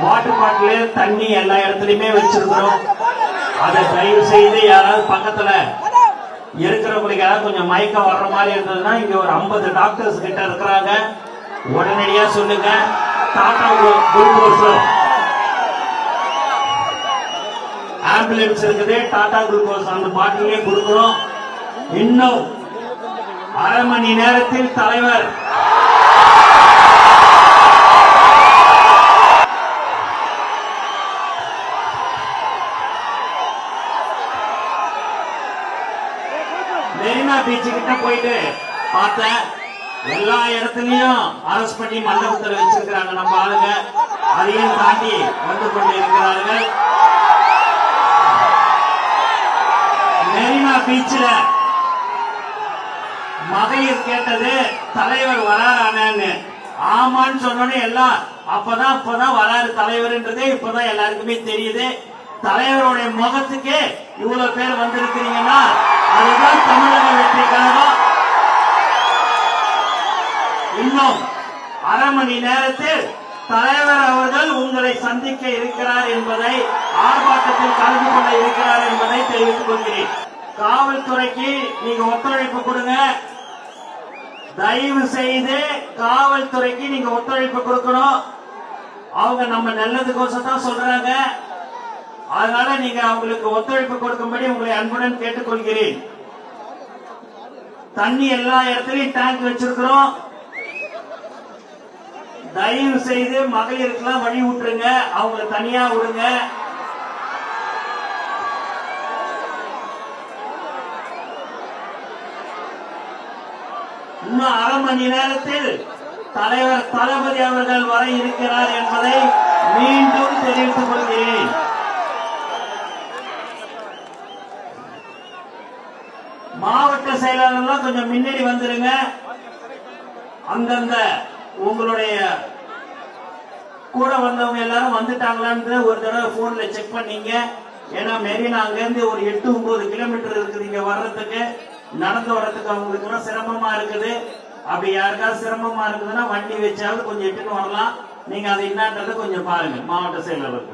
Water bottle தண்ணி எல்லா இடத்துலயுமே வச்சிருக்கிறோம். அதை தயவு செய்து யாராவது பக்கத்துல இருக்கிறவங்களுக்கு யாராவது கொஞ்சம் மயக்கம் வர்ற மாதிரி இருந்ததுன்னா இங்க ஒரு 50 டாக்டர்ஸ் கிட்ட இருக்கிறாங்க. உடனடியா சொல்லுங்க. டாடா குளுக்கோஸ் ஆம்புலன்ஸ் இருக்குது. டாடா குளுக்கோஸ் அந்த பாட்டிலே கொடுக்கிறோம். இன்னும் அரை மணி நேரத்தில் தலைவர் மெரினா பீச் கிட்ட போயிட்டு பார்த்தேன். எல்லா இடத்துலயும் அரஸ்ட் பண்ணி மண்டபத்தில் வச்சிருக்கிறாங்க நம்ம ஆளுங்க. அதையும் தாண்டி வந்து கொண்டு இருக்கிறார்கள். மெரினா பீச்சில் மகளிர் கேட்டது தலைவர் வராரானு. ஆமான்னு சொன்னோன்னே எல்லாம் அப்பதான் வராரு தலைவர்ன்றதே இப்பதான் எல்லாருக்குமே தெரியுது. தலைவருடைய முகத்துக்கு இவ்வளவு பேர் வந்திருக்கிறீங்கன்னா அதுதான் தமிழக வெற்றி கழகம். இன்னும் அரை மணி நேரத்தில் தலைவர் அவர்கள் உங்களை சந்திக்க இருக்கிறார் என்பதை, ஆர்ப்பாட்டத்தில் கலந்து கொள்ள இருக்கிறார் என்பதை தெரிவித்துக் கொள்கிறேன். காவல்துறைக்கு நீங்க ஒத்துழைப்பு கொடுங்க. தயவு செய்து காவல்துறைக்கு நீங்க ஒத்துழைப்பு கொடுக்கணும். அவங்க நம்ம நல்லதுக்கோசம் தான் சொல்றாங்க. அதனால நீங்க அவங்களுக்கு ஒத்துழைப்பு கொடுக்கும்படி உங்களை அன்புடன் கேட்டுக்கொள்கிறேன். தண்ணி எல்லா இடத்துலயும் டேங்க் வச்சிருக்கிறோம். தயவு செய்து மகளிருக்கெல்லாம் வழி விட்டுருங்க. அவங்களை தனியா விடுங்க. இன்னும் அரை மணி நேரத்தில் தலைவர் தளபதி அவர்கள் வர இருக்கிறார் என்பதை மீண்டும் தெரிவித்துக் கொள்கிறேன். மாவட்ட செயலாளர்கள் கொஞ்சம் முன்னாடி வந்துருங்க. அந்தந்த உங்களுடைய கூட வந்தவங்க எல்லாரும் வந்துட்டாங்களான்னு ஒரு தடவை போன்ல செக் பண்ணீங்க. ஏன்னா மெரினா அங்க இருந்து ஒரு 8-9 கிலோமீட்டர் இருக்குது. இங்க வர்றதுக்கு நடந்து வர்றதுக்கு அவங்களுக்கு எல்லாம் சிரமமா இருக்குது. அப்படி யாருக்காவது சிரமமா இருக்குதுன்னா வண்டி வச்சாவது கொஞ்சம் எட்டுன்னு வரலாம். நீங்க அதை என்னன்றதை கொஞ்சம் பாருங்க மாவட்ட செயலாளருக்கு.